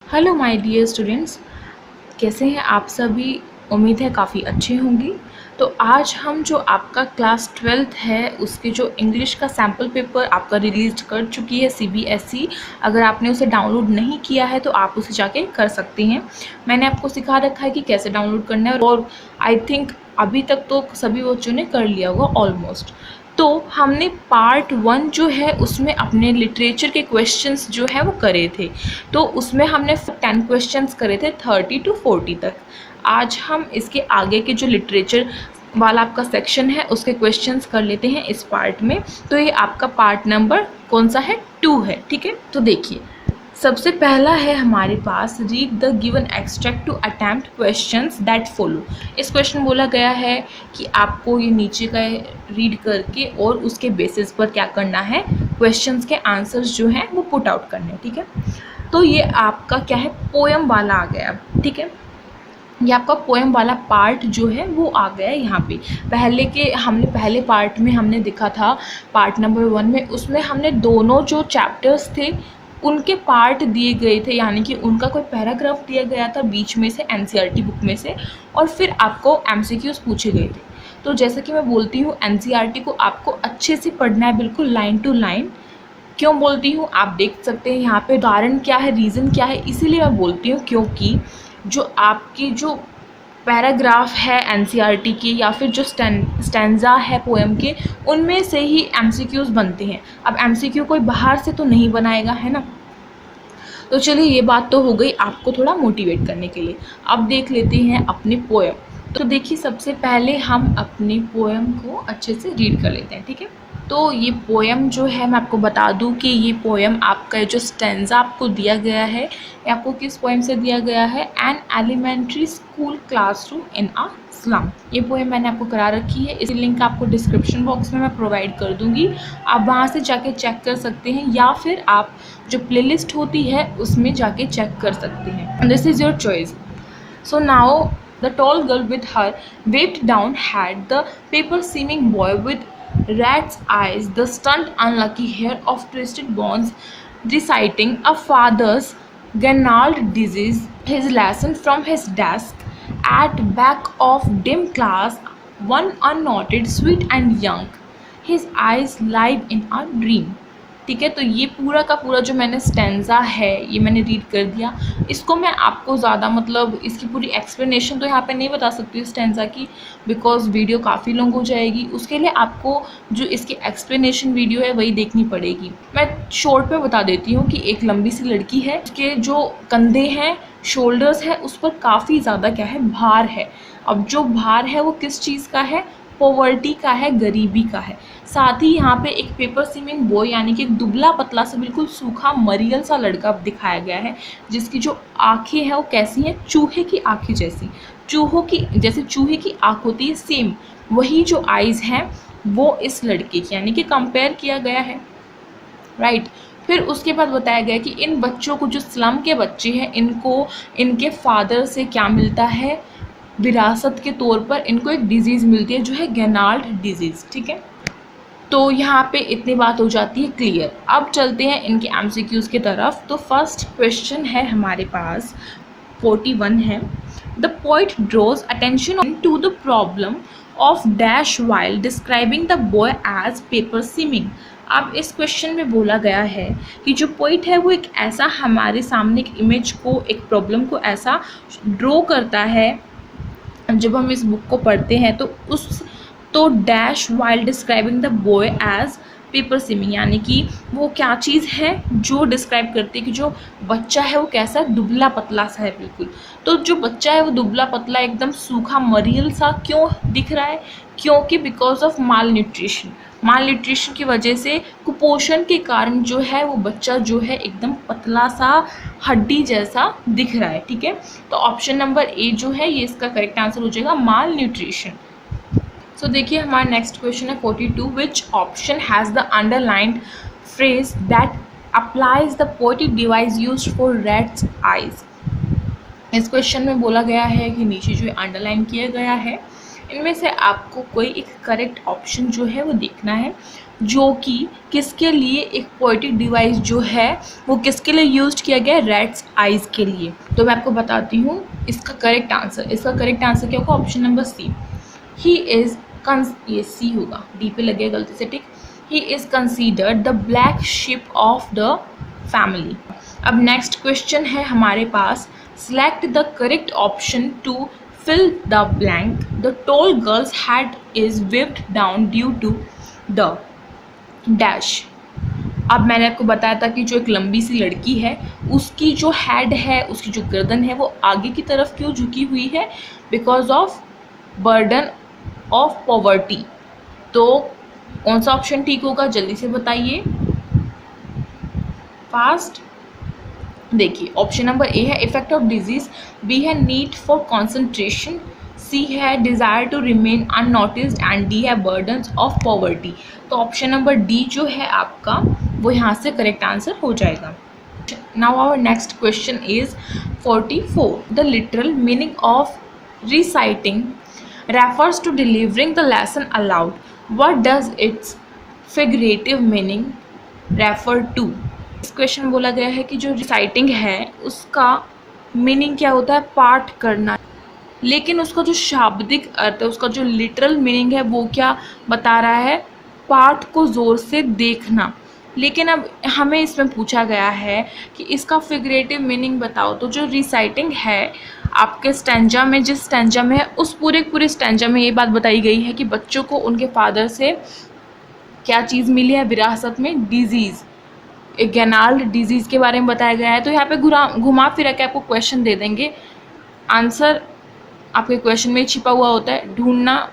Hello my dear students, कैसे हैं आप सभी। उम्मीद है काफ़ी अच्छे होंगे। तो आज हम जो आपका क्लास 12th है उसके जो इंग्लिश का सैम्पल पेपर आपका रिलीज कर चुकी है सीबीएसई। अगर आपने उसे डाउनलोड नहीं किया है तो आप उसे जाके कर सकते हैं। मैंने आपको सिखा रखा है कि कैसे डाउनलोड करना है और आई थिंक अभी तक तो सभी बच्चों ने कर लिया होगा ऑलमोस्ट। तो हमने पार्ट 1 जो है उसमें अपने लिटरेचर के क्वेश्चंस जो है वो करे थे। तो उसमें हमने 10 क्वेश्चंस करे थे 30 to 40 तक। आज हम इसके आगे के जो लिटरेचर वाला आपका सेक्शन है उसके क्वेश्चंस कर लेते हैं इस पार्ट में। तो ये आपका पार्ट नंबर कौन सा है, 2 है। ठीक है, तो देखिए सबसे पहला है हमारे पास read the given extract to attempt questions that follow. इस क्वेश्चन बोला गया है कि आपको ये नीचे का रीड करके और उसके बेसिस पर क्या करना है, क्वेश्चंस के आंसर्स जो हैं वो पुट आउट करने हैं। ठीक है, तो ये आपका क्या है, पोएम वाला आ गया। ठीक है, ये आपका पोएम वाला पार्ट जो है वो आ गया है यहाँ पे। पहले पार्ट में हमने देखा था पार्ट नंबर 1 में, उसमें हमने दोनों जो चैप्टर्स थे उनके पार्ट दिए गए थे, यानी कि उनका कोई पैराग्राफ दिया गया था बीच में से एनसीईआरटी बुक में से, और फिर आपको एमसीक्यूज पूछे गए थे। तो जैसे कि मैं बोलती हूँ एनसीईआरटी को आपको अच्छे से पढ़ना है, बिल्कुल लाइन टू लाइन। क्यों बोलती हूँ आप देख सकते हैं यहाँ पे, कारण क्या है, रीज़न क्या है, इसीलिए मैं बोलती हूँ क्योंकि जो आपकी जो पैराग्राफ है एनसीईआरटी की या फिर जो स्टैंजा है पोएम के, उनमें से ही एमसीक्यूज बनते हैं। अब एमसीक्यू कोई बाहर से तो नहीं बनाएगा, है ना। तो चलिए ये बात तो हो गई आपको थोड़ा मोटिवेट करने के लिए। अब देख लेते हैं अपने पोएम। तो देखिए सबसे पहले हम अपने पोएम को अच्छे से रीड कर लेते हैं। ठीक है, तो ये पोएम जो है मैं आपको बता दूं कि ये पोएम आपका जो स्टैंजा आपको दिया गया है, ये आपको किस पोएम से दिया गया है, an elementary school classroom in a slum. ये पोएम मैंने आपको करा रखी है, इसकी लिंक आपको डिस्क्रिप्शन बॉक्स में मैं प्रोवाइड कर दूंगी, आप वहाँ से जाके चेक कर सकते हैं, या फिर आप जो प्लेलिस्ट होती है उसमें जाके चेक कर सकते हैं। This is your choice. So now the tall girl with her waved down had, the paper seeming boy with rat's eyes, the stunned unlucky hair of twisted bones, reciting a father's Gernald disease, his lesson from his desk at back of dim class, one unknotted, sweet and young, his eyes live in a dream। ठीक है, तो ये पूरा का पूरा जो मैंने stanza है ये मैंने रीड कर दिया। इसको मैं आपको ज़्यादा मतलब इसकी पूरी एक्सप्लेनेशन तो यहाँ पे नहीं बता सकती स्टैंजा की, बिकॉज वीडियो काफ़ी लॉन्ग हो जाएगी। उसके लिए आपको जो इसकी एक्सप्लेनेशन वीडियो है वही देखनी पड़ेगी। मैं शॉर्ट में बता देती हूँ कि एक लंबी सी लड़की है, उसके जो कंधे हैं, शोल्डर्स है, उस पर काफ़ी ज़्यादा क्या है, भार है। अब जो भार है वो किस चीज़ का है, पॉवर्टी का है, गरीबी का है। साथ ही यहाँ पे एक पेपर सीमिंग बॉय यानी कि एक दुबला पतला सा बिल्कुल सूखा मरियल सा लड़का दिखाया गया है, जिसकी जो आंखें हैं वो कैसी हैं, चूहे की आंखें जैसी, चूहों की जैसे चूहे की आंख होती है सेम वही जो आइज़ हैं वो इस लड़के की, यानी कि कंपेयर किया गया है, राइट। फिर उसके बाद बताया गया कि इन बच्चों को, जो स्लम के बच्चे हैं, इनको इनके फादर से क्या मिलता है, विरासत के तौर पर इनको एक डिजीज़ मिलती है जो है गेनाल्ड डिजीज़। ठीक है, तो यहाँ पे इतनी बात हो जाती है क्लियर। अब चलते हैं इनके एमसीक्यूज़ की तरफ। तो फर्स्ट क्वेश्चन है हमारे पास 41 है, the poet draws attention to the problem of dash while describing the boy as paper seeming. अब इस क्वेश्चन में बोला गया है कि जो पोइट है वो एक ऐसा हमारे सामने एक इमेज को, एक प्रॉब्लम को ऐसा ड्रॉ करता है जब हम इस बुक को पढ़ते हैं, तो dash while describing the boy as paper seeming, यानी कि वो क्या चीज़ है जो डिस्क्राइब करती है कि जो बच्चा है वो कैसा दुबला पतला सा है बिल्कुल। तो जो बच्चा है वो दुबला पतला एकदम सूखा मरियल सा क्यों दिख रहा है, क्योंकि बिकॉज ऑफ माल न्यूट्रिशन की वजह से, कुपोषण के कारण जो है वो बच्चा जो है एकदम पतला सा हड्डी जैसा दिख रहा है। ठीक है, तो ऑप्शन नंबर ए जो है ये इसका करेक्ट आंसर हो जाएगा, माल न्यूट्रिशन। सो देखिए हमारा नेक्स्ट क्वेश्चन है 42, which option has the underlined phrase that applies the poetic device used for rats eyes. इस क्वेश्चन में बोला गया है कि नीचे जो अंडरलाइन किया गया है इनमें से आपको कोई एक करेक्ट ऑप्शन जो है वो देखना है, जो कि किसके लिए एक पोएटिक डिवाइस जो है वो किसके लिए यूज्ड किया गया है, रैट्स आइज के लिए। तो मैं आपको बताती हूँ इसका करेक्ट आंसर। इसका करेक्ट आंसर क्या होगा, option number C. He is ये सी होगा, डी पे लगे गलती से tick. He is considered the black sheep of the family. अब नेक्स्ट क्वेश्चन है हमारे पास, select the correct option to fill the blank. The tall girl's head is whipped down due to the dash. अब मैंने आपको बताया था कि जो एक लंबी सी लड़की है उसकी जो हेड है, उसकी जो गर्दन है वो आगे की तरफ क्यों झुकी हुई है, because of burden of poverty. तो कौन सा ऑप्शन ठीक होगा, जल्दी से बताइए फास्ट। देखिए ऑप्शन नंबर ए है इफेक्ट ऑफ डिजीज, बी है नीड फॉर कॉन्सेंट्रेशन, सी है desire to remain unnoticed and D है बर्डन्स ऑफ पॉवर्टी। तो ऑप्शन नंबर डी जो है आपका वो यहाँ से करेक्ट आंसर हो जाएगा। Now our next question is 44. The literal meaning of reciting refers to delivering the lesson aloud. What does its figurative meaning refer to? इस क्वेश्चन बोला गया है कि जो रिसाइटिंग है उसका मीनिंग क्या होता है, पाठ करना, लेकिन उसका जो शाब्दिक अर्थ है, उसका जो लिटरल मीनिंग है वो क्या बता रहा है, पाठ को ज़ोर से देखना। लेकिन अब हमें इसमें पूछा गया है कि इसका फिगरेटिव मीनिंग बताओ। तो जो रिसाइटिंग है आपके स्टैंजा में, जिस स्टैंजा में है उस पूरे स्टैंजा में ये बात बताई गई है कि बच्चों को उनके फादर से क्या चीज़ मिली है विरासत में, डिजीज़, एक गैनाल्ड डिजीज़ के बारे में बताया गया है। तो यहाँ पे घुमा फिरा के आपको क्वेश्चन दे देंगे, आंसर आपके क्वेश्चन में छिपा हुआ होता है, ढूंढना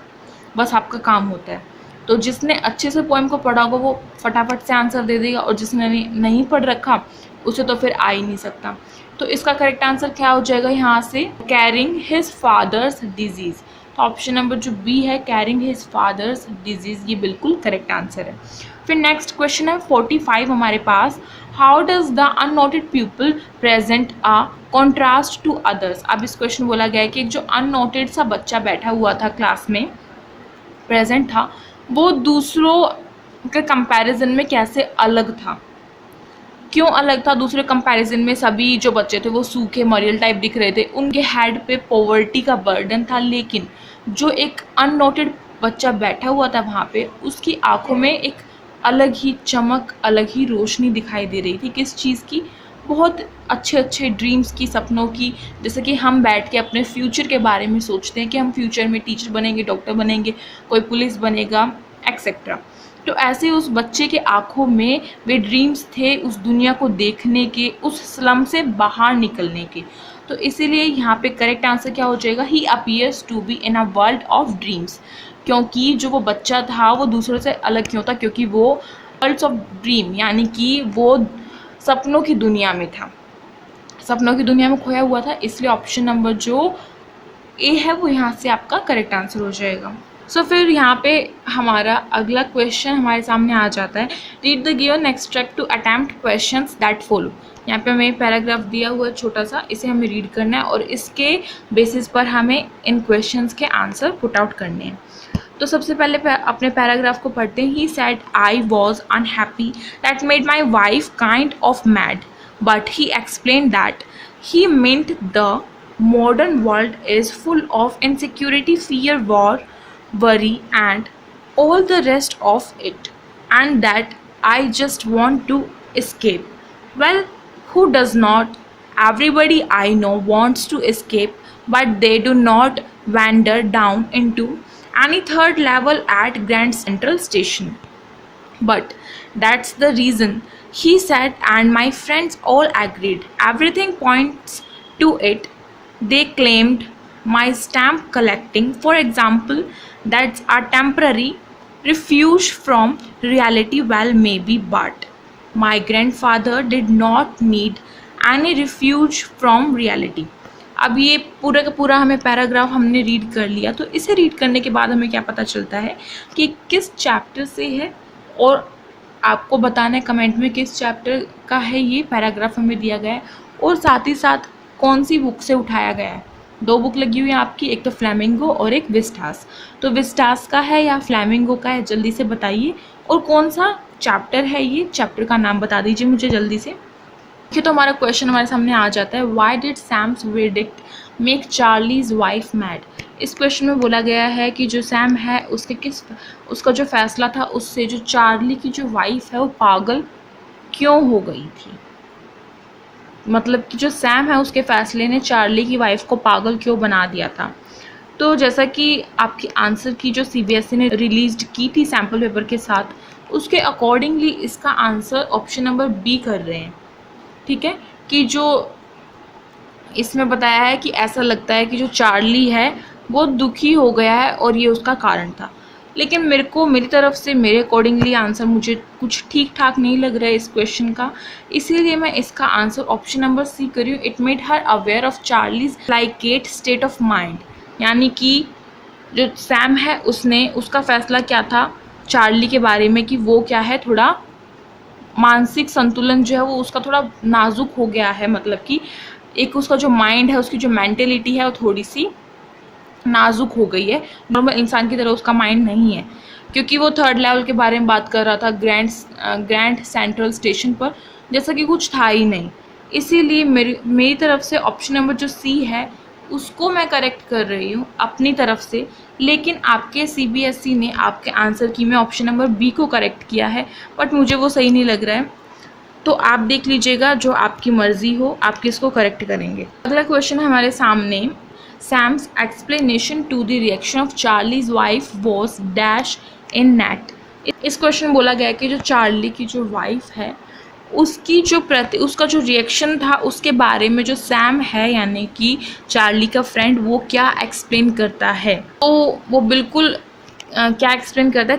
बस आपका काम होता है। तो जिसने अच्छे से पोएम को पढ़ा होगा वो फटाफट से आंसर दे देगा, और जिसने नहीं पढ़ रखा उसे तो फिर आ ही नहीं सकता। तो इसका करेक्ट आंसर क्या हो जाएगा यहाँ से, कैरिंग हिज फादर्स डिजीज़। तो ऑप्शन नंबर जो बी है, कैरिंग हिज फादर्स डिजीज़, ये बिल्कुल करेक्ट आंसर है। फिर नेक्स्ट क्वेश्चन है 45 हमारे पास, how does the unnoted people present a contrast to others. अब इस क्वेश्चन बोला गया है कि एक जो अननोटेड सा बच्चा बैठा हुआ था क्लास में, प्रेजेंट था, वो दूसरों के कंपैरिजन में कैसे अलग था, क्यों अलग था दूसरे कंपैरिजन में। सभी जो बच्चे थे वो सूखे मरियल टाइप दिख रहे थे, उनके हेड पे पॉवर्टी का बर्डन था, लेकिन जो एक अननोटेड बच्चा बैठा हुआ था वहाँ पे, उसकी आंखों में एक अलग ही चमक, अलग ही रोशनी दिखाई दे रही थी। किस चीज़ की, बहुत अच्छे ड्रीम्स की, सपनों की। जैसे कि हम बैठ के अपने फ्यूचर के बारे में सोचते हैं कि हम फ्यूचर में टीचर बनेंगे, डॉक्टर बनेंगे, कोई पुलिस बनेगा, एक्सेट्रा। तो ऐसे उस बच्चे के आंखों में वे ड्रीम्स थे, उस दुनिया को देखने के, उस स्लम से बाहर निकलने के। तो इसीलिए यहाँ पे करेक्ट आंसर क्या हो जाएगा, he appears to be in a world of dreams. क्योंकि जो वो बच्चा था वो दूसरों से अलग क्यों था, क्योंकि वो वर्ल्ड्स ऑफ ड्रीम यानी कि वो सपनों की दुनिया में था, सपनों की दुनिया में खोया हुआ था। इसलिए ऑप्शन नंबर जो ए है वो यहाँ से आपका करेक्ट आंसर हो जाएगा। सो फिर यहाँ पे हमारा अगला क्वेश्चन हमारे सामने आ जाता है, read the given extract to attempt questions that follow. यहाँ पे हमें पैराग्राफ दिया हुआ है छोटा सा, इसे हमें रीड करना है और इसके बेसिस पर हमें इन क्वेश्चंस के आंसर पुट आउट करने हैं। तो सबसे पहले अपने पैराग्राफ को पढ़ते हैं। He said I was unhappy that made my wife kind of mad, but he explain that he meant the modern world is full of insecurity, fear, war, worry and all the rest of it, and that I just want to escape. Well, who does not? Everybody I know wants to escape, but they do not wander down into any third level at Grand Central Station. But that's the reason, he said, and my friends all agreed. Everything points to it. They claimed my stamp collecting, for example, that's a temporary refuge from reality. Well, maybe, but my grandfather did not need any refuge from reality. अब ये पूरा का पूरा हमें paragraph हमने read कर लिया। तो इसे रीड करने के बाद हमें क्या पता चलता है कि किस चैप्टर से है, और आपको बताना है कमेंट में किस चैप्टर का है ये पैराग्राफ हमें दिया गया है, और साथ ही साथ कौन सी बुक से उठाया गया है। दो बुक लगी हुई है आपकी, एक तो फ्लैमिंगो और एक विस्टास। तो विस्टास का है या फ्लैमिंगो का है, जल्दी से बताइए। और कौन सा चैप्टर है, ये चैप्टर का नाम बता दीजिए मुझे जल्दी से। देखिए, तो हमारा क्वेश्चन हमारे सामने आ जाता है, why did Sam's verdict make Charlie's wife mad. इस क्वेश्चन में बोला गया है कि जो सैम है उसका जो फैसला था उससे जो चार्ली की जो वाइफ है वो पागल क्यों हो गई थी। मतलब कि जो सैम है उसके फैसले ने चार्ली की वाइफ को पागल क्यों बना दिया था। तो जैसा कि आपकी आंसर की जो सीबीएसई ने रिलीज की थी सैम्पल पेपर के साथ, उसके अकॉर्डिंगली इसका आंसर ऑप्शन नंबर बी कर रहे हैं। ठीक है, कि जो इसमें बताया है कि ऐसा लगता है कि जो चार्ली है वो दुखी हो गया है और ये उसका कारण था। लेकिन मेरी तरफ से मेरे अकॉर्डिंगली आंसर मुझे कुछ ठीक ठाक नहीं लग रहा है इस क्वेश्चन का, इसीलिए मैं इसका आंसर ऑप्शन नंबर सी कर रही हूँ। It made her aware of Charlie's delicate state of mind, यानी कि जो सैम है उसका फैसला क्या था चार्ली के बारे में कि वो क्या है, थोड़ा मानसिक संतुलन जो है वो उसका थोड़ा नाजुक हो गया है। मतलब कि एक उसका जो माइंड है, उसकी जो मेंटेलिटी है वो थोड़ी सी नाजुक हो गई है। नॉर्मल इंसान की तरह उसका माइंड नहीं है, क्योंकि वो थर्ड लेवल के बारे में बात कर रहा था ग्रैंड सेंट्रल स्टेशन पर, जैसा कि कुछ था ही नहीं। इसीलिए मेरी तरफ से ऑप्शन नंबर जो सी है उसको मैं करेक्ट कर रही हूँ अपनी तरफ से। लेकिन आपके सीबीएसई ने आपके आंसर की में ऑप्शन नंबर बी को करेक्ट किया है, बट मुझे वो सही नहीं लग रहा है। तो आप देख लीजिएगा, जो आपकी मर्जी हो आप किसको करेक्ट करेंगे। अगला क्वेश्चन हमारे सामने, Sam's explanation to the reaction of Charlie's wife was dash in net. इस क्वेश्चन में बोला गया कि जो चार्ली की जो वाइफ है उसका जो रिएक्शन था उसके बारे में जो सैम है यानी कि चार्ली का फ्रेंड वो क्या एक्सप्लेन करता है। तो वो बिल्कुल क्या एक्सप्लेन करता है,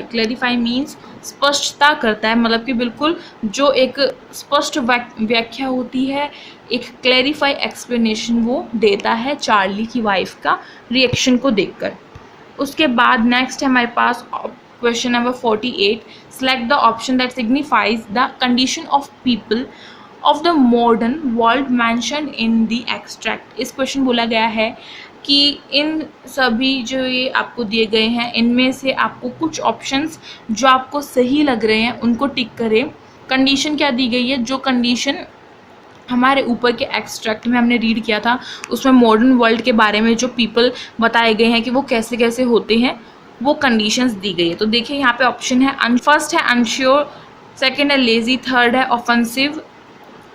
क्लेरिफाई मीन्स स्पष्टता करता है। मतलब कि बिल्कुल जो एक स्पष्ट व्याख्या होती है, एक क्लेरिफाई एक्सप्लेनेशन वो देता है चार्ली की वाइफ का रिएक्शन को देखकर। उसके बाद नेक्स्ट है हमारे पास question number 48, select the option that signifies the condition of people of the modern world mentioned in the extract. इस क्वेश्चन बोला गया है कि इन सभी जो ये आपको दिए गए हैं इनमें से आपको कुछ ऑप्शंस जो आपको सही लग रहे हैं उनको टिक करें। कंडीशन क्या दी गई है, जो कंडीशन हमारे ऊपर के एक्सट्रैक्ट में हमने रीड किया था उसमें मॉडर्न वर्ल्ड के बारे में जो पीपल बताए गए हैं कि वो कैसे कैसे होते हैं, वो कंडीशंस दी गई है। तो देखिए यहाँ पे ऑप्शन है, फर्स्ट है अनश्योर, सेकंड है लेजी, थर्ड है ऑफेंसिव,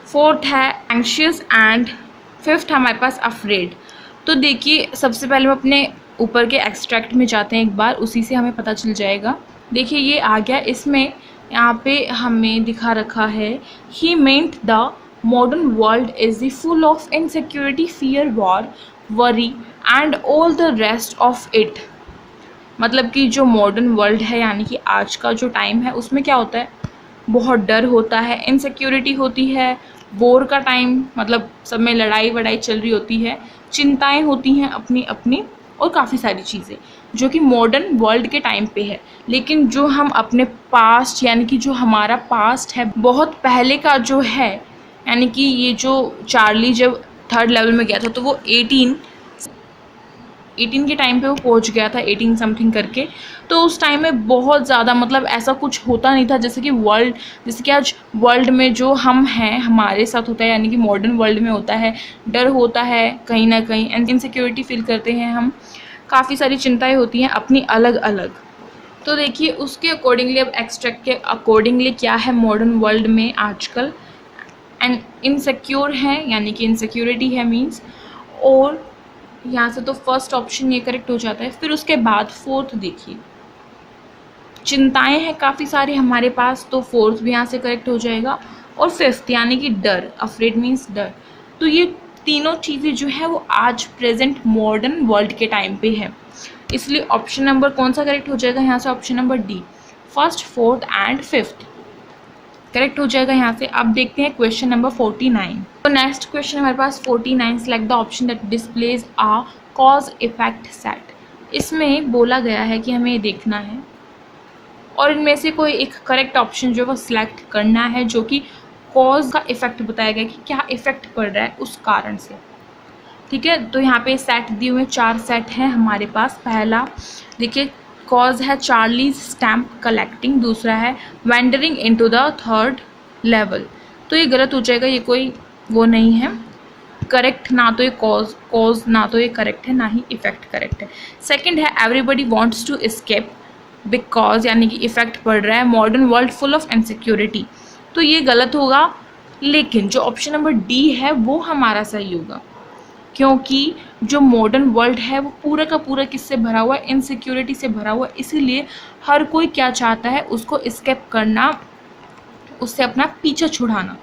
फोर्थ है एंशियस एंड फिफ्थ है हमारे पास अफ्रेड। तो देखिए सबसे पहले हम अपने ऊपर के एक्सट्रैक्ट में जाते हैं एक बार, उसी से हमें पता चल जाएगा। देखिए ये आ गया, इसमें यहाँ पे हमें दिखा रखा है, he meant the modern world is full of insecurity, fear, war, worry and all the rest of it. मतलब कि जो मॉडर्न वर्ल्ड है यानी कि आज का जो टाइम है उसमें क्या होता है, बहुत डर होता है, इनसिक्योरिटी होती है, वॉर का टाइम मतलब सब में लड़ाई वड़ाई चल रही होती है, चिंताएं होती हैं अपनी अपनी, और काफ़ी सारी चीज़ें जो कि मॉडर्न वर्ल्ड के टाइम पे है। लेकिन जो हम अपने पास्ट यानी कि जो हमारा पास्ट है बहुत पहले का जो है, यानी कि ये जो चार्ली जब थर्ड लेवल में गया था तो वो 18 के टाइम पे वो पहुंच गया था, 18 समथिंग करके। तो उस टाइम में बहुत ज़्यादा मतलब ऐसा कुछ होता नहीं था जैसे कि आज वर्ल्ड में जो हम हैं हमारे साथ होता है, यानी कि मॉडर्न वर्ल्ड में होता है। डर होता है कहीं ना कहीं, इनसिक्योरिटी फील करते हैं हम, काफ़ी सारी चिंताएं होती हैं अपनी अलग अलग। तो देखिए उसके अकॉर्डिंगली, अब एक्सट्रैक्ट के अकॉर्डिंगली क्या है मॉडर्न वर्ल्ड में आजकल, एंड इनसिक्योर है यानी कि इनसिक्योरिटी है मीन्स। और यहाँ से तो फर्स्ट ऑप्शन ये करेक्ट हो जाता है। फिर उसके बाद फोर्थ देखिए, चिंताएं हैं काफ़ी सारी हमारे पास, तो फोर्थ भी यहाँ से करेक्ट हो जाएगा। और फिफ्थ यानी कि डर, अफ्रेड मीन्स डर। तो ये तीनों चीज़ें जो है वो आज प्रेजेंट मॉडर्न वर्ल्ड के टाइम पे है, इसलिए ऑप्शन नंबर कौन सा करेक्ट हो जाएगा यहाँ से, option number D, first, fourth and fifth correct हो जाएगा यहाँ से। अब देखते हैं क्वेश्चन नंबर 49। तो नेक्स्ट क्वेश्चन हमारे पास 49, select the option that displays a cause effect set. इसमें बोला गया है कि हमें ये देखना है और इनमें से कोई एक करेक्ट ऑप्शन जो वो सिलेक्ट करना है जो कि कॉज का इफेक्ट बताया गया कि क्या इफेक्ट पड़ रहा है उस कारण से। ठीक है। तो यहाँ पे सेट दिए हुए 4 सेट हैं हमारे पास। पहला देखिए कॉज है चार्लीज स्टैम्प कलेक्टिंग, दूसरा है wandering into the third level. तो ये गलत हो जाएगा, ये कोई वो नहीं है करेक्ट, ना तो ये कॉज ना तो ये करेक्ट है, ना ही इफेक्ट करेक्ट है। सेकंड है everybody wants to escape because, यानी कि इफेक्ट पड़ रहा है modern world full of insecurity, तो ये गलत होगा। लेकिन जो ऑप्शन नंबर डी है वो हमारा सही होगा, क्योंकि जो मॉडर्न वर्ल्ड है वो पूरा का पूरा किससे भरा हुआ है, इनसिक्योरिटी से भरा हुआ है। इसीलिए हर कोई क्या चाहता है, उसको एस्केप करना, उससे अपना पीछा छुड़ाना,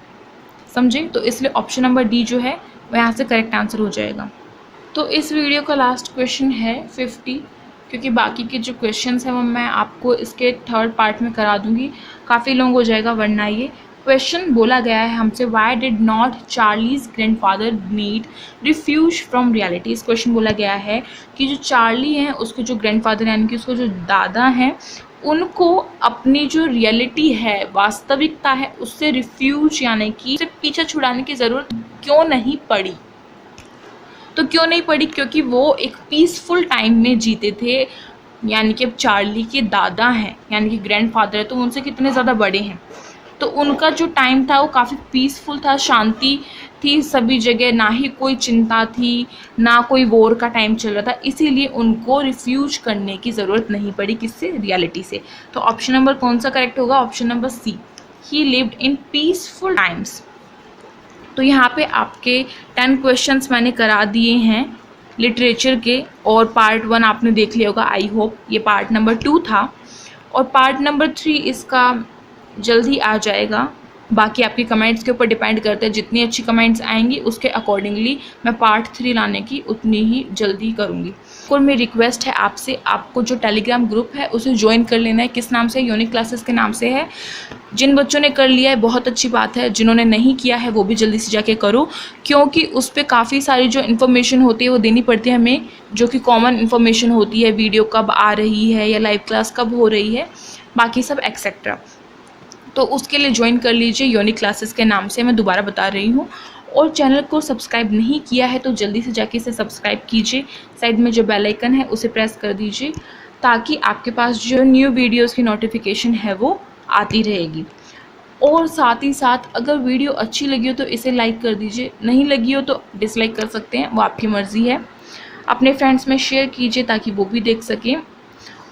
समझे। तो इसलिए ऑप्शन नंबर डी जो है वो यहाँ से करेक्ट आंसर हो जाएगा। तो इस वीडियो का लास्ट क्वेश्चन है 50, क्योंकि बाकी के जो क्वेश्चंस हैं वो मैं आपको इसके थर्ड पार्ट में करा दूंगी, काफ़ी लॉन्ग हो जाएगा वरना ये। क्वेश्चन बोला गया है हमसे, why did not Charlie's grandfather need refuse from reality. इस क्वेश्चन बोला गया है कि जो चार्ली हैं उसके जो ग्रैंडफादर यानी कि उसको जो दादा हैं, उनको अपनी जो रियलिटी है, वास्तविकता है, उससे रिफ्यूज यानी कि उससे पीछा छुड़ाने की ज़रूरत क्यों नहीं पड़ी। तो क्यों नहीं पड़ी, क्योंकि वो एक पीसफुल टाइम में जीते थे, यानी कि अब चार्ली के दादा हैं यानी कि ग्रैंडफादर है, तो उनसे कितने ज़्यादा बड़े हैं, तो उनका जो टाइम था वो काफ़ी पीसफुल था, शांति थी सभी जगह, ना ही कोई चिंता थी, ना कोई वॉर का टाइम चल रहा था, इसीलिए उनको रिफ्यूज करने की ज़रूरत नहीं पड़ी, किससे, रियलिटी से। तो ऑप्शन नंबर कौन सा करेक्ट होगा, option number C, he lived in peaceful times. तो यहाँ पे आपके 10 क्वेश्चंस मैंने करा दिए हैं लिटरेचर के, और पार्ट 1 आपने देख लिया होगा आई होप। ये पार्ट नंबर 2 था, और पार्ट नंबर 3 इसका जल्दी आ जाएगा। बाकी आपके कमेंट्स के ऊपर डिपेंड करता है, जितनी अच्छी कमेंट्स आएंगी उसके अकॉर्डिंगली मैं पार्ट 3 लाने की उतनी ही जल्दी करूँगी। और मेरी रिक्वेस्ट है आपसे, आपको जो टेलीग्राम ग्रुप है उसे ज्वाइन कर लेना है। किस नाम से, यूनिक क्लासेस के नाम से है। जिन बच्चों ने कर लिया है बहुत अच्छी बात है, जिन्होंने नहीं किया है वो भी जल्दी से जाके करो, क्योंकि उस पर काफ़ी सारी जो इन्फॉर्मेशन होती है वो देनी पड़ती है हमें, जो कि कॉमन इन्फॉर्मेशन होती है, वीडियो कब आ रही है या लाइव क्लास कब हो रही है, बाकी सब एक्सेट्रा। तो उसके लिए ज्वाइन कर लीजिए, यूनिक क्लासेस के नाम से, मैं दोबारा बता रही हूँ। और चैनल को सब्सक्राइब नहीं किया है तो जल्दी से जाके इसे सब्सक्राइब कीजिए, साइड में जो बेल आइकन है उसे प्रेस कर दीजिए, ताकि आपके पास जो न्यू वीडियोस की नोटिफिकेशन है वो आती रहेगी। और साथ ही साथ अगर वीडियो अच्छी लगी हो तो इसे लाइक कर दीजिए, नहीं लगी हो तो डिसलाइक कर सकते हैं, वो आपकी मर्ज़ी है। अपने फ्रेंड्स में शेयर कीजिए ताकि वो भी देख सकें,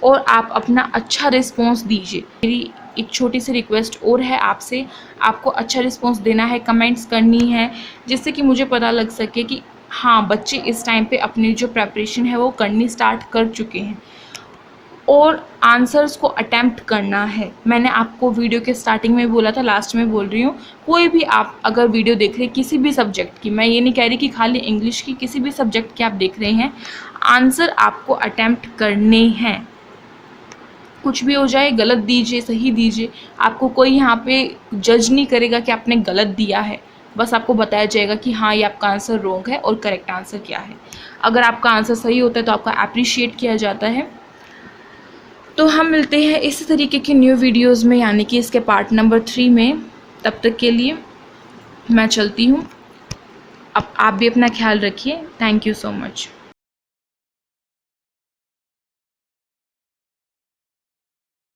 और आप अपना अच्छा रिस्पॉन्स दीजिए। मेरी एक छोटी सी रिक्वेस्ट और है आपसे, आपको अच्छा रिस्पॉन्स देना है, कमेंट्स करनी है, जिससे कि मुझे पता लग सके कि हाँ बच्चे इस टाइम पे अपनी जो प्रेपरेशन है वो करनी स्टार्ट कर चुके हैं, और आंसर्स को अटेम्प्ट करना है। मैंने आपको वीडियो के स्टार्टिंग में बोला था, लास्ट में बोल रही हूँ, कोई भी आप अगर वीडियो देख रहे हैं किसी भी सब्जेक्ट की, मैं ये नहीं कह रही कि खाली इंग्लिश की, किसी भी सब्जेक्ट की आप देख रहे हैं, आंसर आपको अटेम्प्ट करने हैं। कुछ भी हो जाए, गलत दीजिए सही दीजिए, आपको कोई यहाँ पे जज नहीं करेगा कि आपने गलत दिया है, बस आपको बताया जाएगा कि हाँ ये आपका आंसर रॉन्ग है और करेक्ट आंसर क्या है। अगर आपका आंसर सही होता है तो आपका अप्रिशिएट किया जाता है। तो हम मिलते हैं इस तरीके के न्यू वीडियोज़ में, यानी कि इसके पार्ट नंबर 3 में। तब तक के लिए मैं चलती हूँ, अब आप भी अपना ख्याल रखिए। Thank you so much.